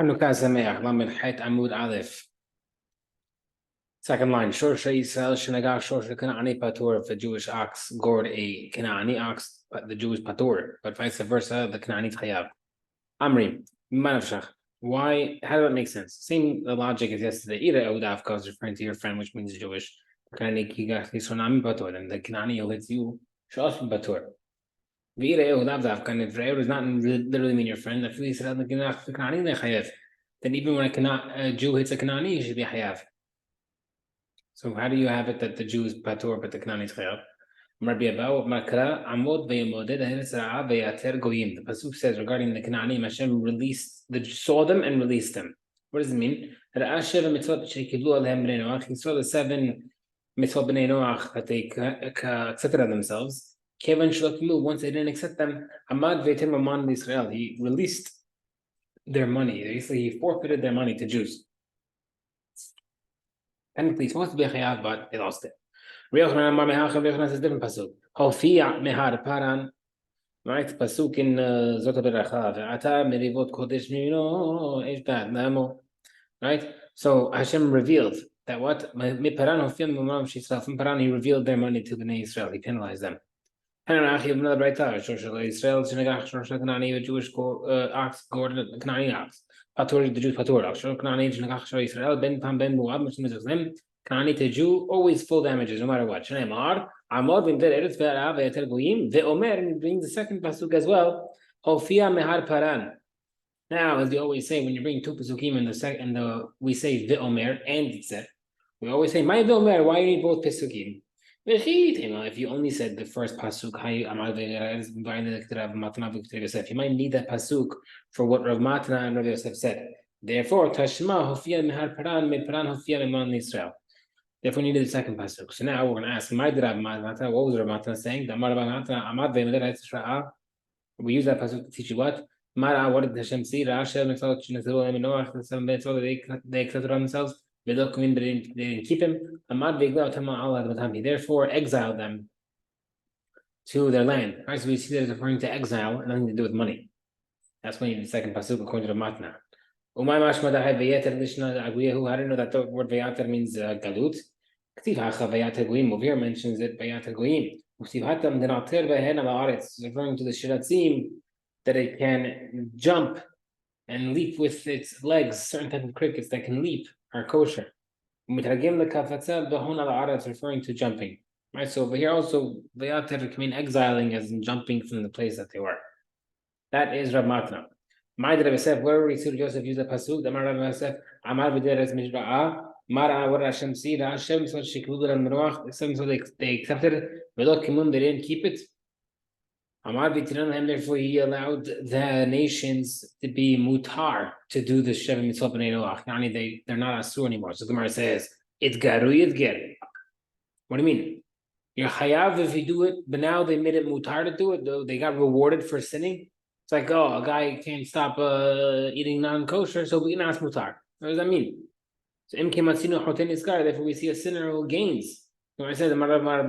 Hanukkah Sameach, Lamed Het Amud Aleph. Second line, Shorsha Yisrael Shenagah Shorsha Kanani Patur. If a Jewish ox gored a Kanani ox, but the Jew is Patur, but vice versa, the Kanani Chayav. Amri, Manavshach. Why? How does that make sense? Same logic as yesterday. Ira Eudavka is referring to your friend, which means Jewish. Kanani Kigach Yisronami Patur, and the Kanani who hits you, Shosh Patur. Vira Eudavka, and if does not literally mean your friend, if we said the Kanani Chayav, then even when a Jew hits a Kanani, he should be Chayav. So how do you have it that the Jew is patur but the Kanani is chayav? The pasuk says regarding the Kanani, Hashem saw them and released them. What does it mean? He saw the 7 mitzvot b'nei Noach that they accepted of themselves. Once they didn't accept them, he released their money. Basically, he forfeited their money to Jews. Technically, it's supposed to be a chayav, but they lost it. Is a different pasuk. Hofiya mehar paran, right? Pasuk in Zota Beracha. Ve'ata merivot kodesh mimino eish bad namo. Right? So Hashem revealed that what miparan hofiya mimam shisrael. From paran, he revealed their money to the Bnei Israel. He penalized them. Hananachi of another brayta. Shoshel Israel shenagach shoshel Kanani, a Jewish ox gored a Kanani ox. Patur, the Jews patur. Kanani shenagach shoshel Israel ben pam ben muad. Which means them Kanani to Jew always full damages no matter what. Shneimar Amod v'imder eretz ve'arav ve'etel goyim ve'omer, and he brings the second pasuk as well. Hofiya mehar paran. Now, as we always say, when you bring two pasukim in the second, we say ve'omer and itzeh. We always say my ve'omer. Why you need both pasukim? If you only said the first pasuk, you might need that pasuk for what Rav Matna and Rav Yosef said. Therefore, Tashma Hofiya mehar paran me'paran Hofiya me'man Israel. Therefore, you need the second pasuk. So now we're going to ask, what was Rav Matna saying? We use that pasuk to teach you what? What did Hashem see? They accepted on themselves. They didn't keep him. He therefore exiled them to their land. Right, so we see that it's referring to exile and nothing to do with money. That's when you need the second pasuk according to the Matna. How do you know that the word vayater means galut? Over here mentions it vayater goyim. It's referring to the shiratzim, that it can jump and leap with its legs. Certain type of crickets that can leap are kosher. It's referring to jumping. Right. So over here also vayater can mean exiling, as in jumping from the place that they were. That is Rav Matna. My Rav Yosef, where we see Joseph use the pasuk, the Rav Yosef, Amar b'deres mishra'a, Mara what Hashem see, the Hashem so shekludu and menuach, so they accepted it, v'lo kimum, they didn't keep it. Amar b'tiran, therefore he allowed the nations to be mutar to do the Sheva mitzvot b'nei Noach. They're not asur anymore. So the Gemara says, it's garu yidger. What do you mean? You're chayav if you do it, but now they made it mutar to do it, though they got rewarded for sinning. It's like, oh, a guy can't stop eating non-kosher, so we not mutar. What does that mean? So therefore we see a sinner who gains. So I said, Amar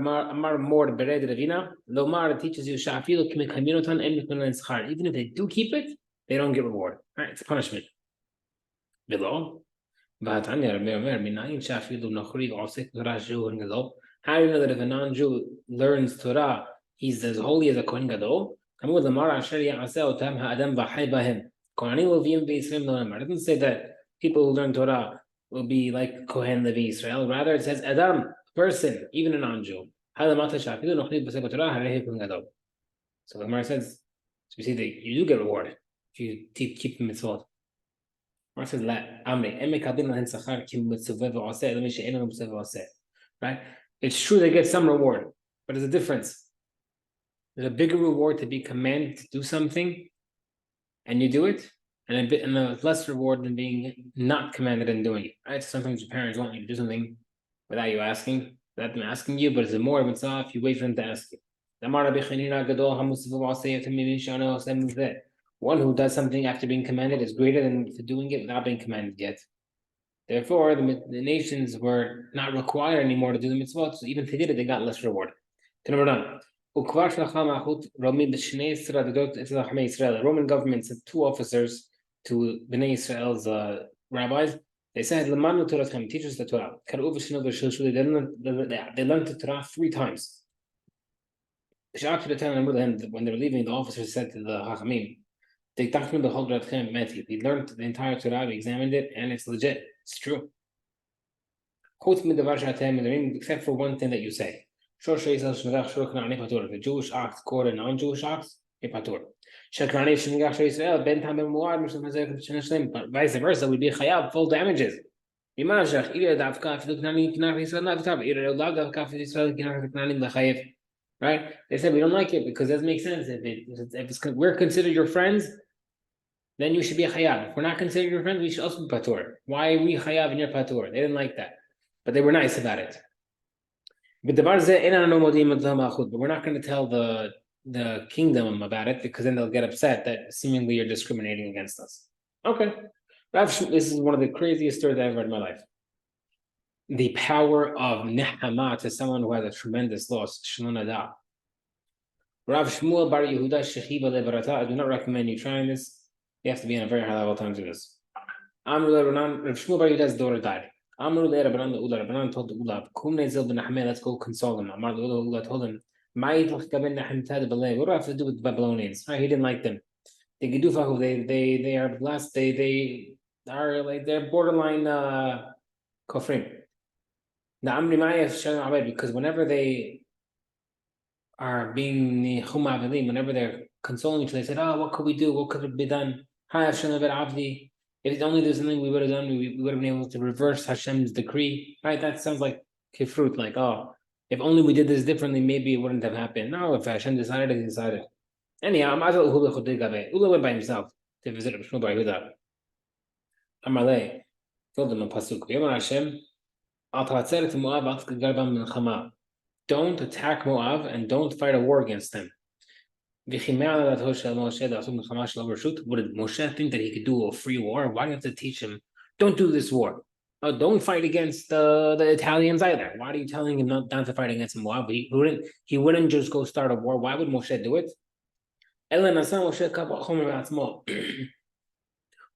more bered ravina. Lomar teaches you even if they do keep it, they don't get reward. All right, it's a punishment. Below. How do you know that if a non-Jew learns Torah, he's as holy as a Kohen Gadol? It doesn't say that people who learn Torah will be like Kohen Levi Israel. Rather, it says Adam, person, even a non-Jew. So the Gemara says, so we see that you do get rewarded if you keep the mitzvot. Gemara says, right? It's true they get some reward, but there's a difference. There's a bigger reward to be commanded to do something, and you do it, and a less reward than being not commanded and doing it. Right? Sometimes your parents want you to do something without you asking, without them asking you, but it's a more mitzvah if you wait for them to ask you. One who does something after being commanded is greater than for doing it without being commanded yet. Therefore, the nations were not required anymore to do the mitzvot, so even if they did it, they got less reward. The Roman government sent 2 officers to Bnei Israel's rabbis. They said, "Lamanu Toratchem, teach us the Torah." They learned the Torah 3 times. When they were leaving, the officer said to the Hachamim, he learned the entire Torah, we examined it, and it's legit. It's true. Except for one thing that you say. The Jewish ox caught a non-Jewish ox, a patur. But vice versa, we'd be chayav full damages. Right? They said we don't like it because it doesn't make sense. If we're considered your friends, then you should be a chayav. If we're not considered your friends, we should also be patur. Why are we chayav and you're patur? They didn't like that, but they were nice about it. But we're not going to tell the kingdom about it because then they'll get upset that seemingly you're discriminating against us. Okay, this is one of the craziest stories I've ever read in my life. The power of nehama to someone who has a tremendous loss. Rav Shmuel Bar Yehuda Shechiva Lebarata. I do not recommend you trying this. You have to be on a very high level time to do this. Rav Shmuel Bar Yehuda's daughter died. Amru le Rabbanan le'ula. Rabbanan told the Ula, "Kum nezel b'nachmeh, let's go console him." Amar the Ula told him, "Ma'it l'chkaben nachmtad b'lei." What do I have to do with the Babylonians? Right, he didn't like them. The Gedufahu, they are blessed. They are like they're borderline kofrim. Now Amri Ma'if Shalom Abed, because whenever they are being whenever they're consoling each other, they said, "Oh, what could we do? What could have been done? Hi Shalom Abed Avdi." If only there's something we would have done, we would have been able to reverse Hashem's decree, right? That sounds like kifrut, like, oh, if only we did this differently, maybe it wouldn't have happened. No, if Hashem decided, he decided. Anyhow, Ula went by himself to visit Shmuel Bar Yehuda. Amalei told him a pasuk. Hashem, don't attack Moab and don't fight a war against them. What did Moshe think that he could do a free war? Why do you have to teach him? Don't do this war. Don't fight against the Italians either. Why are you telling him not to fight against Moab? He wouldn't just go start a war. Why would Moshe do it?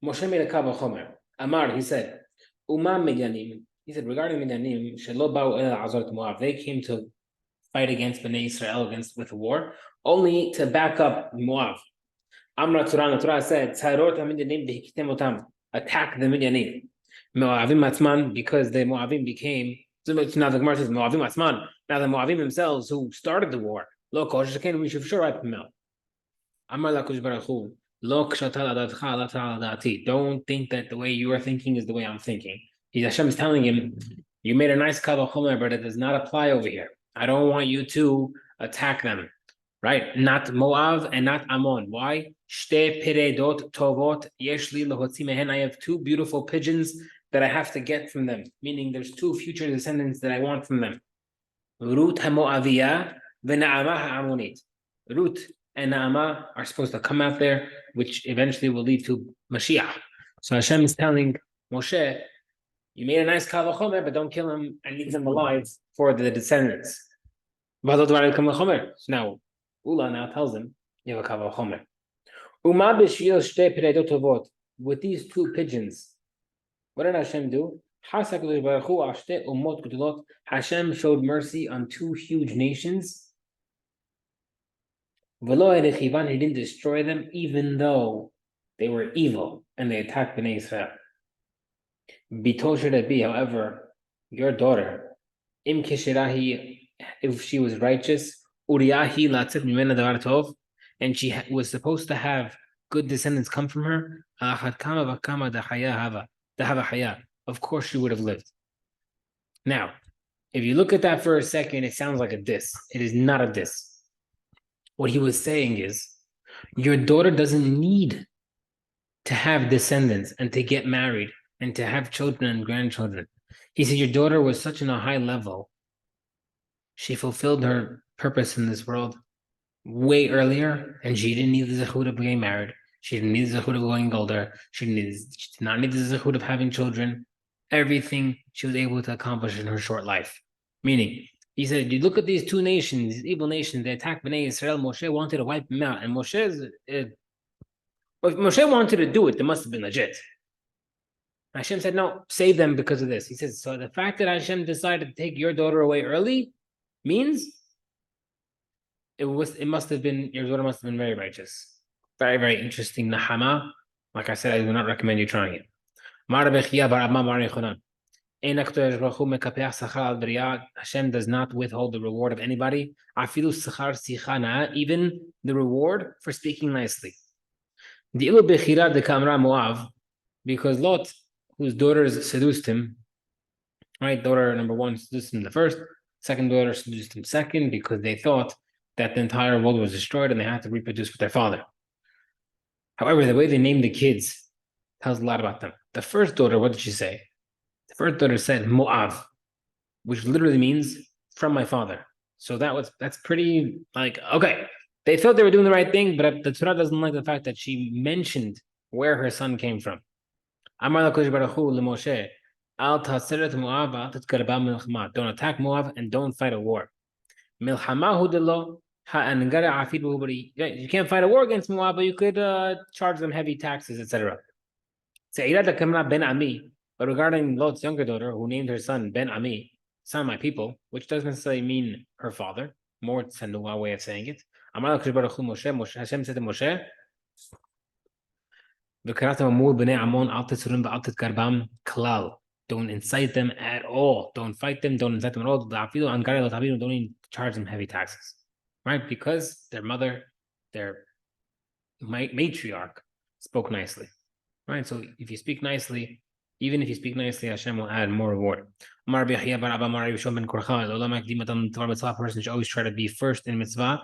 Moshe made a kava chomer. Amar, he said, regarding Midyanim, they came to fight against Bnei Israel with a war, only to back up Moab. Amra Torah said, attack the Midyanim. Moabim Matzman, because the Moabim became, now the Gemara says, Moabim Matzman, now the Moabim themselves who started the war, we should sure wipe them out. Amar Lakush Baruch don't think that the way you are thinking is the way I'm thinking. Hashem is telling him, you made a nice kavah chomer, but it does not apply over here. I don't want you to attack them, right? Not Moab and not Ammon. Why? Shte piredot tovot yeshli lahotzi mehen. I have 2 beautiful pigeons that I have to get from them. Meaning, there's 2 future descendants that I want from them. Ruth haMoaviyah v'Naamah ha'Ammonit. Ruth and Naamah are supposed to come out there, which eventually will lead to Mashiach. So Hashem is telling Moshe, you made a nice kavah chomer, but don't kill him and leave them alive for the descendants. So now, Ula now tells him, you have a kavah chomer. With these 2 pigeons, what did Hashem do? Hashem showed mercy on 2 huge nations. He didn't destroy them, even though they were evil and they attacked Bnei Israel. However, your daughter, if she was righteous, and she was supposed to have good descendants come from her, of course she would have lived. Now, if you look at that for a second, it sounds like a diss. It is not a diss. What he was saying is, your daughter doesn't need to have descendants and to get married and to have children and grandchildren. He said, your daughter was such on a high level. She fulfilled her purpose in this world way earlier, and she didn't need the zechut of getting married. She didn't need the zechut of going older. She did not need the zechut of having children. Everything she was able to accomplish in her short life. Meaning, he said, you look at these 2 nations, these evil nations, they attacked Bnei Israel. Moshe wanted to wipe them out. And Moshe If Moshe wanted to do it, they must have been legit. Hashem said, no, save them because of this. He says, so the fact that Hashem decided to take your daughter away early means it must have been, your daughter must have been very righteous. Very, very interesting. Nahama. Like I said, I do not recommend you trying it. Hashem does not withhold the reward of anybody, even the reward for speaking nicely. Because Lot, whose daughters seduced him, right? Daughter number one seduced him the first, second daughter seduced him second, because they thought that the entire world was destroyed and they had to reproduce with their father. However, the way they named the kids tells a lot about them. The first daughter, what did she say? The first daughter said Moav, which literally means from my father. So that's pretty like, okay. They thought they were doing the right thing, but the Torah doesn't like the fact that she mentioned where her son came from. Amar LaKosh Baruch Hu LeMoshe, Al Taseret Moav, Al Titkarbah Milchama. Don't attack Moav and don't fight a war. Milchama Hu Delo, Ha'angara Afid Buhubari. You can't fight a war against Moab, but you could charge them heavy taxes, etc. Se'irat Kamra Ben Ami. But regarding Lot's younger daughter, who named her son Ben Ami, son of my people, which doesn't necessarily mean her father, more it's a new way of saying it. Amar LaKosh Baruch Hu Moshe, Hashem said to Moshe, don't incite them at all. Don't fight them. Don't incite them at all. Don't even charge them heavy taxes. Right? Because their mother, their matriarch, spoke nicely. Right? So if you speak nicely, even if you speak nicely, Hashem will add more reward. A person should always try to be first in mitzvah.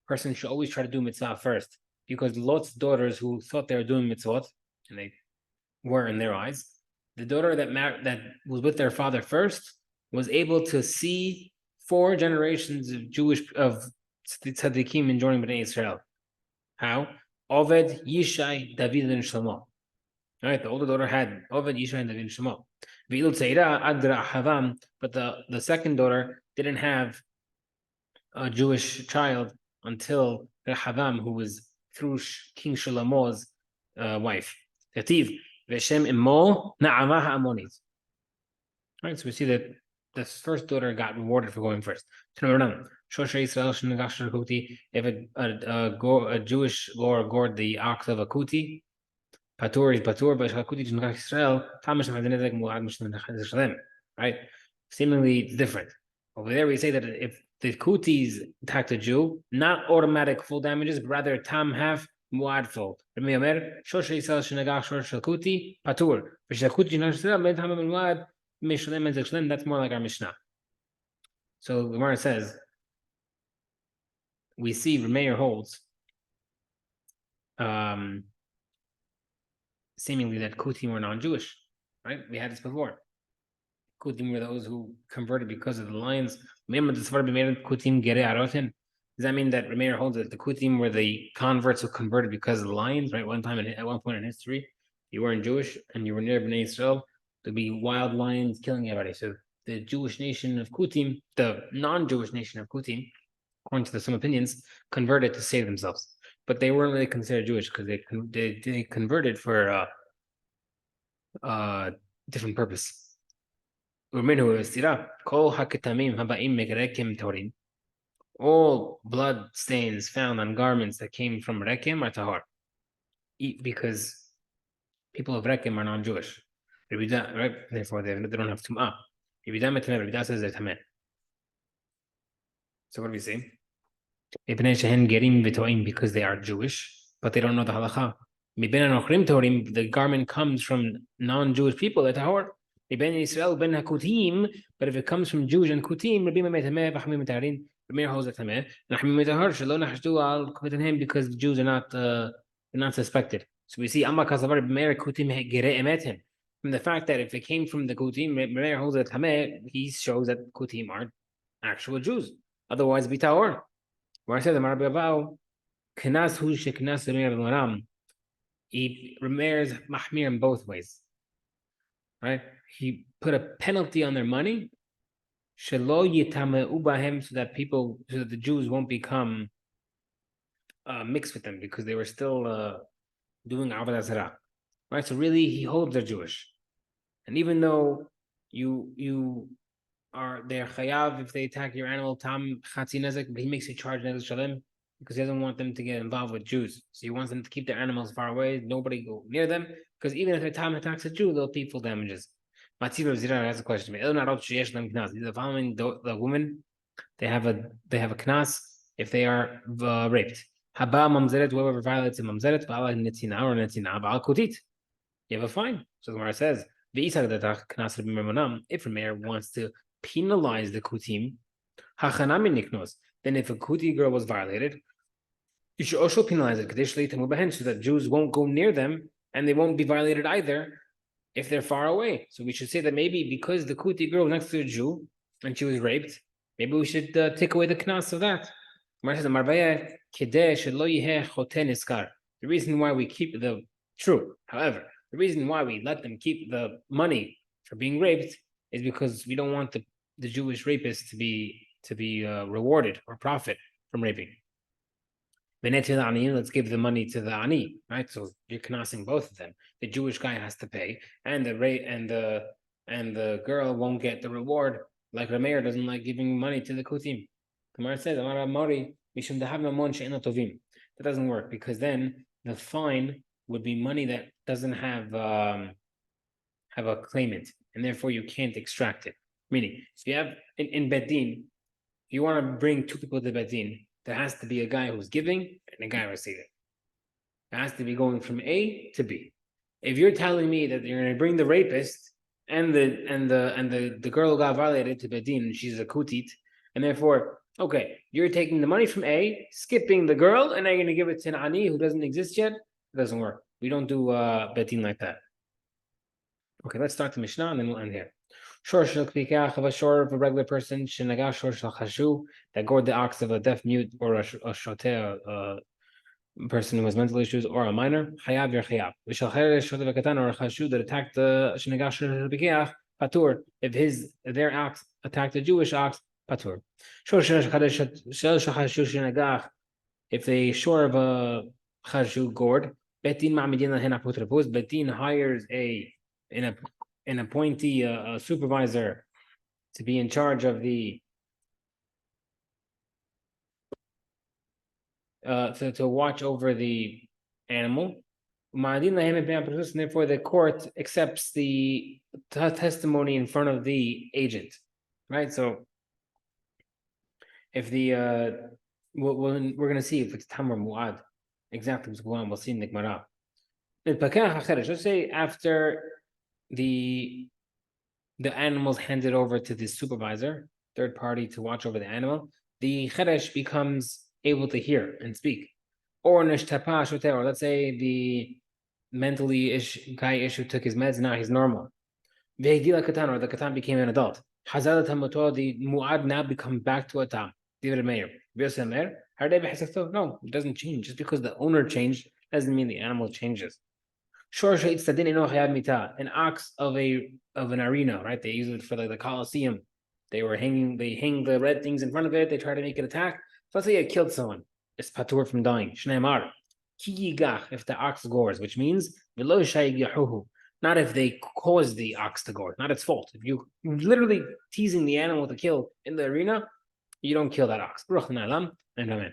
Person should always try to do mitzvah first, because Lot's daughters who thought they were doing mitzvot, and they were in their eyes, the daughter that was with their father first was able to see 4 generations of tzaddikim enjoying Bnei Israel. How? Oved, Yishai, David, and Shlomo. All right, the older daughter had Oved, Yishai, and David, and Shlomo. But the second daughter didn't have a Jewish child until Rehavam, who was through King Shlomo's wife. Kativ, Veshem Immo Na'amah Ammonit. Right, so we see that the first daughter got rewarded for going first. If a Jewish lord gored the ox of a kuti, patur is patur, but kuti Israel, right? Seemingly different. Over there, we say that if the kutis attacked a Jew, not automatic full damages, but rather tam half muad full. That's more like our Mishnah. So the Gemara says, we see Meir holds seemingly that Kutim were non-Jewish, right? We had this before. Kutim were those who converted because of the lions. Does that mean that Meir holds that the Kutim were the converts who converted because of the lions, right? At one point in history, you weren't Jewish and you were near Bnei Israel, there'd be wild lions killing everybody. So the Jewish nation of Kutim, the non-Jewish nation of Kutim, according to some opinions, converted to save themselves. But they weren't really considered Jewish because they converted for a different purpose. All blood stains found on garments that came from Rekem are tahor, because people of Rekem are non-Jewish. Right? Therefore, they don't have tum'ah. Rabbi says they're tameh. So what do we say? Because they are Jewish, but they don't know the halacha. The garment comes from non-Jewish people, but if it comes from Jews and Kutim, because the Jews are not suspected. So we see from the fact that if it came from the Kutim, he shows that Kutim aren't actual Jews. Otherwise, be Tahor. Where I said the Marabavau, Knas Hu Sheknas Rameir, he Rameir's Mahmir in both ways. Right? He put a penalty on their money Shelo yitameu bahem, so that the Jews won't become mixed with them because they were still doing avodah zarah, right? So really, he holds they're Jewish, and even though you they're chayav if they attack your animal tam chatzi nezek, but he makes you charge nezek shalem because he doesn't want them to get involved with Jews. So he wants them to keep their animals far away, nobody go near them, because even if a tam attacks a Jew, they'll take full damages. Matziv of Zira has a question. The following the women they have a knas if they are raped. Haba mamzeret, whoever violates a mamzeret, ba'ala netzina or netzina, ba'al kutit. You have a fine. So the Gemara says, if a mayor wants to penalize the kutim, hachanami niknos, then if a kuti girl was violated, you should also penalize it, so that Jews won't go near them and they won't be violated either if they're far away. So we should say that maybe because the kuti girl was next to a Jew and she was raped, maybe we should take away the knas of that. The reason why we keep however, the reason why we let them keep the money for being raped is because we don't want the Jewish rapist to be rewarded or profit from raping. Let's give the money to the ani, right? So you're knasing both of them. The Jewish guy has to pay, and the girl won't get the reward. Like the mayor doesn't like giving money to the kutim. The Gemara says, that doesn't work because then the fine would be money that doesn't have a claimant, and therefore you can't extract it. Meaning, if you have in Bedin, if you want to bring two people to Bedin, there has to be a guy who's giving and a guy receiving. It has to be going from A to B. If you're telling me that you're going to bring the rapist and the girl who got violated to Bedin, and she's a kutit, and therefore, okay, you're taking the money from A, skipping the girl, and then you're going to give it to an ani who doesn't exist yet. It doesn't work. We don't do Bedin like that. Okay, let's start the Mishnah and then we'll end here. Shor shel kpikach, of a shor of a regular person, shenaga shor shel chashu, that gored the ox of a deaf mute or a shoter, a person who has mental issues, or a minor, chayav yer chayav. V'shel cheresh shoter v'katan, or a chashu that attacked the shenaga shor shel kpikach, patur. If their ox attacked a Jewish ox, patur. Shor shel chashu shenagach, if the shor of a chashu gored, betin ma'amidin lahen aputrapus, betin hires an appointee, a supervisor, to be in charge of the to watch over the animal. And therefore, the court accepts the testimony in front of the agent, right? So, if we're going to see if it's tam or muad, exactly what's going on. We'll see in the Gemara. Let's say after the animal's handed over to the supervisor, third party, to watch over the animal, the cheresh becomes able to hear and speak. Or let's say the mentally guy issue took his meds, now he's normal. Or the katan became an adult. The muad now become back to a tam. No, it doesn't change. Just because the owner changed doesn't mean the animal changes. An ox of an arena, right? They use it for the Colosseum. They hang the red things in front of it. They try to make it attack. So let's say it killed someone. It's patur from dying. Shneimar. If the ox gores, which means not if they cause the ox to gore, not its fault. If you're literally teasing the animal to kill in the arena, you don't kill that ox. And amen.